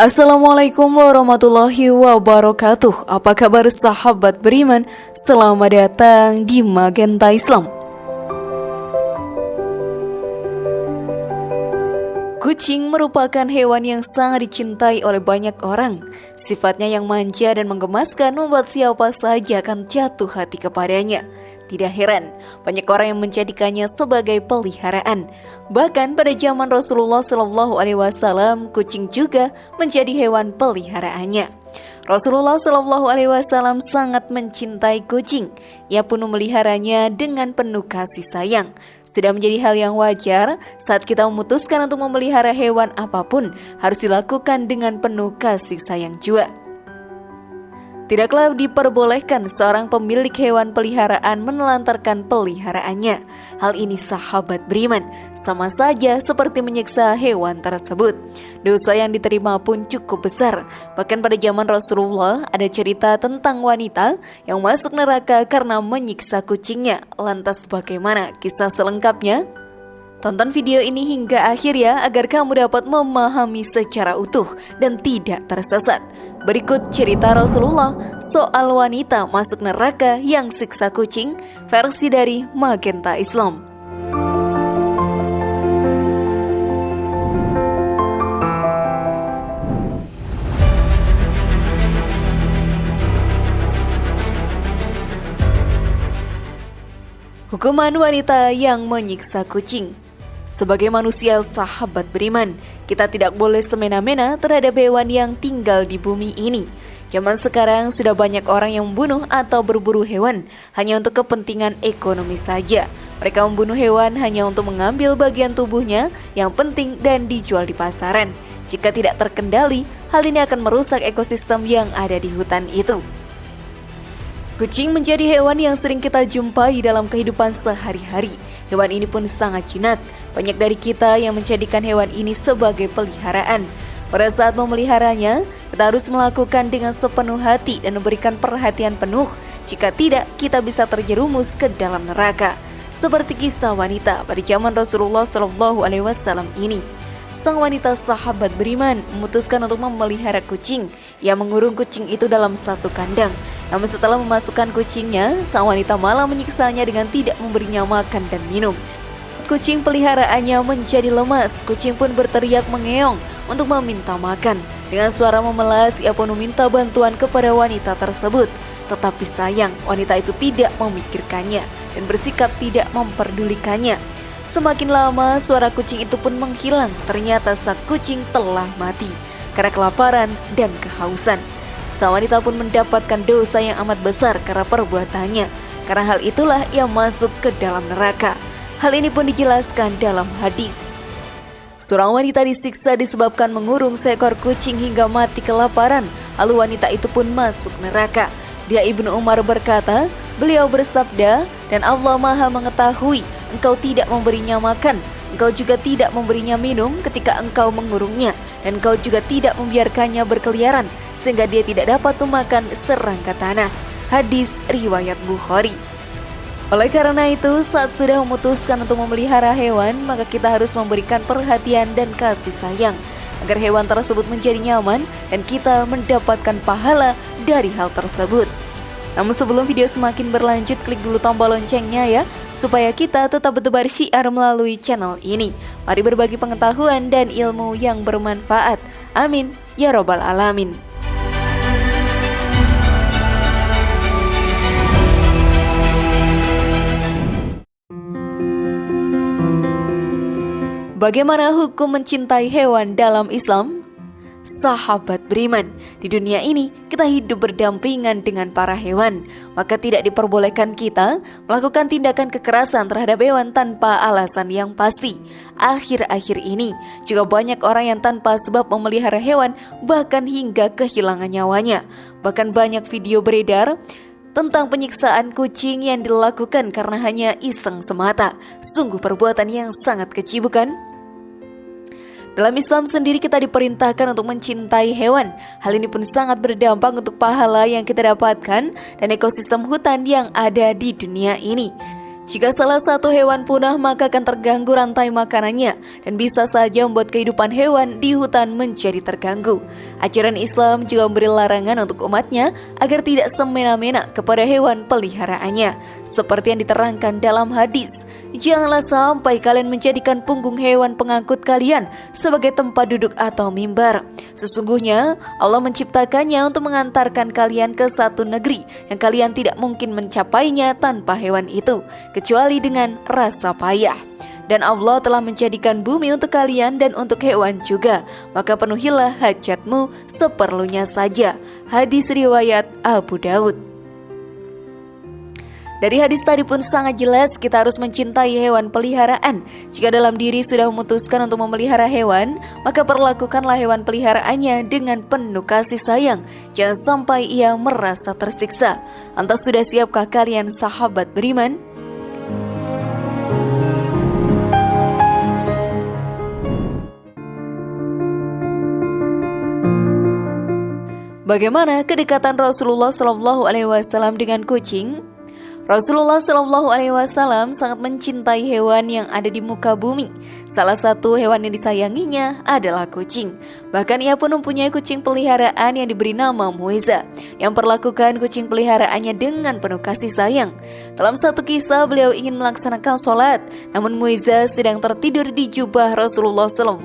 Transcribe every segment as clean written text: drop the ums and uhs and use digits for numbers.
Assalamualaikum warahmatullahi wabarakatuh. Apa kabar sahabat beriman? Selamat datang di Magenta Islam. Kucing merupakan hewan yang sangat dicintai oleh banyak orang. Sifatnya yang manja dan menggemaskan membuat siapa saja akan jatuh hati kepadanya. Tidak heran, banyak orang yang menjadikannya sebagai peliharaan. Bahkan pada zaman Rasulullah SAW, kucing juga menjadi hewan peliharaannya. Rasulullah SAW sangat mencintai kucing. Ia pun memeliharanya dengan penuh kasih sayang. Sudah menjadi hal yang wajar saat kita memutuskan untuk memelihara hewan apapun, harus dilakukan dengan penuh kasih sayang juga. Tidaklah diperbolehkan seorang pemilik hewan peliharaan menelantarkan peliharaannya. Hal ini sahabat beriman, sama saja seperti menyiksa hewan tersebut. Dosa yang diterima pun cukup besar. Bahkan pada zaman Rasulullah ada cerita tentang wanita yang masuk neraka karena menyiksa kucingnya. Lantas bagaimana kisah selengkapnya? Tonton video ini hingga akhir ya, agar kamu dapat memahami secara utuh dan tidak tersesat. Berikut cerita Rasulullah soal wanita masuk neraka yang siksa kucing, versi dari Magenta Islam. Hukuman wanita yang menyiksa kucing. Sebagai manusia sahabat beriman, kita tidak boleh semena-mena terhadap hewan yang tinggal di bumi ini. Zaman sekarang sudah banyak orang yang membunuh atau berburu hewan hanya untuk kepentingan ekonomi saja. Mereka membunuh hewan hanya untuk mengambil bagian tubuhnya yang penting dan dijual di pasaran. Jika tidak terkendali, hal ini akan merusak ekosistem yang ada di hutan itu. Kucing menjadi hewan yang sering kita jumpai dalam kehidupan sehari-hari. Hewan ini pun sangat jinak. Banyak dari kita yang menjadikan hewan ini sebagai peliharaan. Pada saat memeliharanya, kita harus melakukan dengan sepenuh hati dan memberikan perhatian penuh. Jika tidak, kita bisa terjerumus ke dalam neraka. Seperti kisah wanita pada zaman Rasulullah SAW ini. Sang wanita sahabat beriman memutuskan untuk memelihara kucing. Ia mengurung kucing itu dalam satu kandang. Namun setelah memasukkan kucingnya, sang wanita malah menyiksanya dengan tidak memberinya makan dan minum. Kucing peliharaannya menjadi lemas. Kucing pun berteriak mengeong untuk meminta makan. Dengan suara memelas, ia pun meminta bantuan kepada wanita tersebut. Tetapi sayang, wanita itu tidak memikirkannya dan bersikap tidak memperdulikannya. Semakin lama, suara kucing itu pun menghilang. Ternyata sang kucing telah mati karena kelaparan dan kehausan. Sang wanita pun mendapatkan dosa yang amat besar karena perbuatannya. Karena hal itulah ia masuk ke dalam neraka. Hal ini pun dijelaskan dalam hadis. Seorang wanita disiksa disebabkan mengurung seekor kucing hingga mati kelaparan. Lalu wanita itu pun masuk neraka. Dia Ibnu Umar berkata, beliau bersabda, dan Allah Maha mengetahui, engkau tidak memberinya makan, engkau juga tidak memberinya minum ketika engkau mengurungnya, dan engkau juga tidak membiarkannya berkeliaran sehingga dia tidak dapat memakan serangga tanah. Hadis riwayat Bukhari. Oleh karena itu, saat sudah memutuskan untuk memelihara hewan, maka kita harus memberikan perhatian dan kasih sayang agar hewan tersebut menjadi nyaman dan kita mendapatkan pahala dari hal tersebut. Namun sebelum video semakin berlanjut, klik dulu tombol loncengnya ya, supaya kita tetap bertebar syiar melalui channel ini. Mari berbagi pengetahuan dan ilmu yang bermanfaat. Amin ya robbal alamin. Bagaimana hukum mencintai hewan dalam Islam? Sahabat beriman, di dunia ini kita hidup berdampingan dengan para hewan, maka tidak diperbolehkan kita melakukan tindakan kekerasan terhadap hewan tanpa alasan yang pasti. Akhir-akhir ini juga banyak orang yang tanpa sebab memelihara hewan, bahkan hingga kehilangan nyawanya. Bahkan banyak video beredar tentang penyiksaan kucing yang dilakukan karena hanya iseng semata. Sungguh perbuatan yang sangat keji, bukan? Dalam Islam sendiri kita diperintahkan untuk mencintai hewan. Hal ini pun sangat berdampak untuk pahala yang kita dapatkan dan ekosistem hutan yang ada di dunia ini. Jika salah satu hewan punah, maka akan terganggu rantai makanannya dan bisa saja membuat kehidupan hewan di hutan menjadi terganggu. Ajaran Islam juga memberi larangan untuk umatnya agar tidak semena-mena kepada hewan peliharaannya. Seperti yang diterangkan dalam hadis, janganlah sampai kalian menjadikan punggung hewan pengangkut kalian sebagai tempat duduk atau mimbar. Sesungguhnya Allah menciptakannya untuk mengantarkan kalian ke satu negeri yang kalian tidak mungkin mencapainya tanpa hewan itu, kecuali dengan rasa payah. Dan Allah telah menjadikan bumi untuk kalian dan untuk hewan juga, maka penuhilah hajatmu seperlunya saja. Hadis riwayat Abu Daud. Dari hadis tadi pun sangat jelas kita harus mencintai hewan peliharaan. Jika dalam diri sudah memutuskan untuk memelihara hewan, maka perlakukanlah hewan peliharaannya dengan penuh kasih sayang. Jangan sampai ia merasa tersiksa. Lantas sudah siapkah kalian sahabat beriman? Bagaimana kedekatan Rasulullah SAW dengan kucing? Rasulullah SAW sangat mencintai hewan yang ada di muka bumi. Salah satu hewan yang disayanginya adalah kucing. Bahkan ia pun mempunyai kucing peliharaan yang diberi nama Muiza, yang perlakukan kucing peliharaannya dengan penuh kasih sayang. Dalam satu kisah, beliau ingin melaksanakan sholat, namun Muiza sedang tertidur di jubah Rasulullah SAW.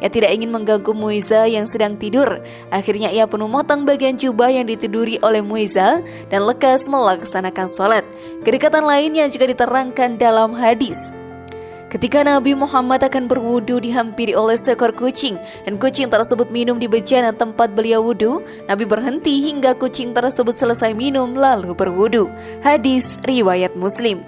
Ia tidak ingin mengganggu Muiza yang sedang tidur. Akhirnya ia pun memotong bagian jubah yang ditiduri oleh Muiza dan lekas melaksanakan sholat. Kedekatan lainnya juga diterangkan dalam hadis. Ketika Nabi Muhammad akan berwudu, dihampiri oleh seekor kucing, dan kucing tersebut minum di bejana tempat beliau wudu. Nabi berhenti hingga kucing tersebut selesai minum lalu berwudu. Hadis riwayat Muslim.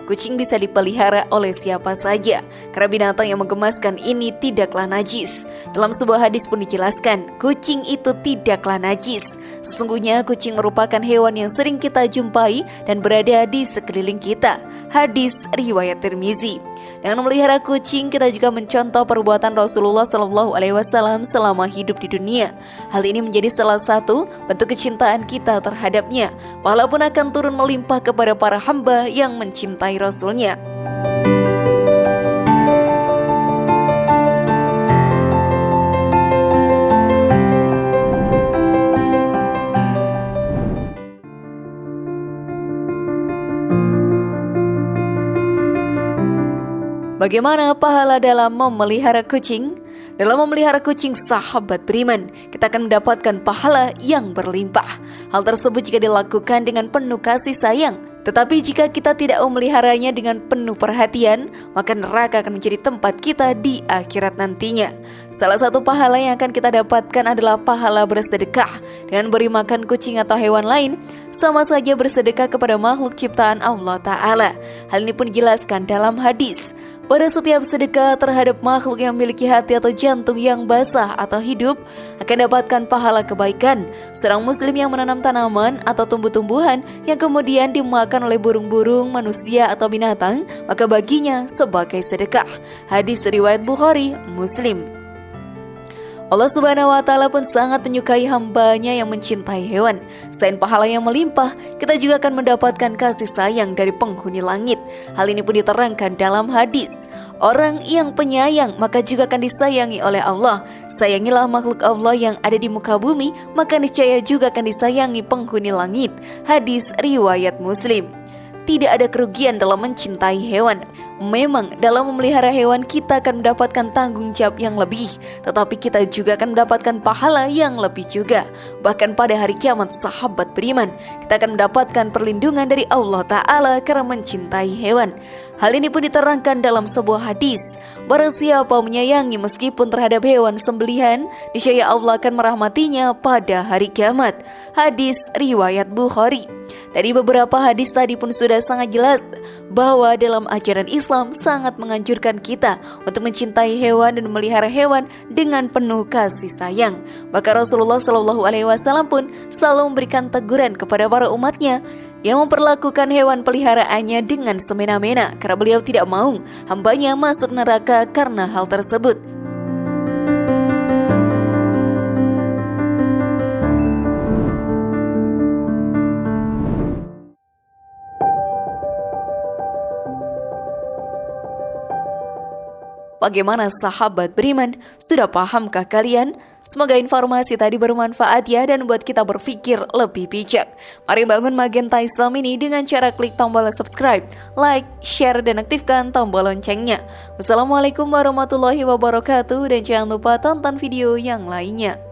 Kucing bisa dipelihara oleh siapa saja, karena binatang yang menggemaskan ini tidaklah najis. Dalam sebuah hadis pun dijelaskan, kucing itu tidaklah najis. Sesungguhnya kucing merupakan hewan yang sering kita jumpai dan berada di sekeliling kita. Hadis riwayat Tirmizi. Dengan memelihara kucing, kita juga mencontoh perbuatan Rasulullah SAW selama hidup di dunia. Hal ini menjadi salah satu bentuk kecintaan kita terhadapnya, walaupun akan turun melimpah kepada para hamba yang mencintai Rasulnya. Bagaimana pahala dalam memelihara kucing? Dalam memelihara kucing sahabat beriman, kita akan mendapatkan pahala yang berlimpah. Hal tersebut jika dilakukan dengan penuh kasih sayang. Tetapi jika kita tidak memeliharanya dengan penuh perhatian, maka neraka akan menjadi tempat kita di akhirat nantinya. Salah satu pahala yang akan kita dapatkan adalah pahala bersedekah. Dengan beri makan kucing atau hewan lain, sama saja bersedekah kepada makhluk ciptaan Allah Ta'ala. Hal ini pun dijelaskan dalam hadis. Pada setiap sedekah terhadap makhluk yang memiliki hati atau jantung yang basah atau hidup, akan dapatkan pahala kebaikan. Seorang muslim yang menanam tanaman atau tumbuh-tumbuhan yang kemudian dimakan oleh burung-burung, manusia atau binatang, maka baginya sebagai sedekah. Hadis riwayat Bukhari, Muslim. Allah Subhanahu wa Ta'ala pun sangat menyukai hambanya yang mencintai hewan. Selain pahala yang melimpah, kita juga akan mendapatkan kasih sayang dari penghuni langit. Hal ini pun diterangkan dalam hadis. Orang yang penyayang maka juga akan disayangi oleh Allah. Sayangilah makhluk Allah yang ada di muka bumi, maka niscaya juga akan disayangi penghuni langit. Hadis riwayat Muslim. Tidak ada kerugian dalam mencintai hewan. Memang dalam memelihara hewan kita akan mendapatkan tanggung jawab yang lebih, tetapi kita juga akan mendapatkan pahala yang lebih juga. Bahkan pada hari kiamat sahabat beriman, kita akan mendapatkan perlindungan dari Allah Ta'ala karena mencintai hewan. Hal ini pun diterangkan dalam sebuah hadis. Barang siapa menyayangi meskipun terhadap hewan sembelihan, niscaya Allah akan merahmatinya pada hari kiamat. Hadis riwayat Bukhari. Dari beberapa hadis tadi pun sudah sangat jelas bahwa dalam ajaran Islam sangat menganjurkan kita untuk mencintai hewan dan memelihara hewan dengan penuh kasih sayang. Bahkan Rasulullah SAW pun selalu memberikan teguran kepada para umatnya yang memperlakukan hewan peliharaannya dengan semena-mena karena beliau tidak mau hambanya masuk neraka karena hal tersebut. Bagaimana sahabat beriman? Sudah pahamkah kalian? Semoga informasi tadi bermanfaat ya dan buat kita berpikir lebih bijak. Mari bangun Magenta Islam ini dengan cara klik tombol subscribe, like, share, dan aktifkan tombol loncengnya. Wassalamualaikum warahmatullahi wabarakatuh dan jangan lupa tonton video yang lainnya.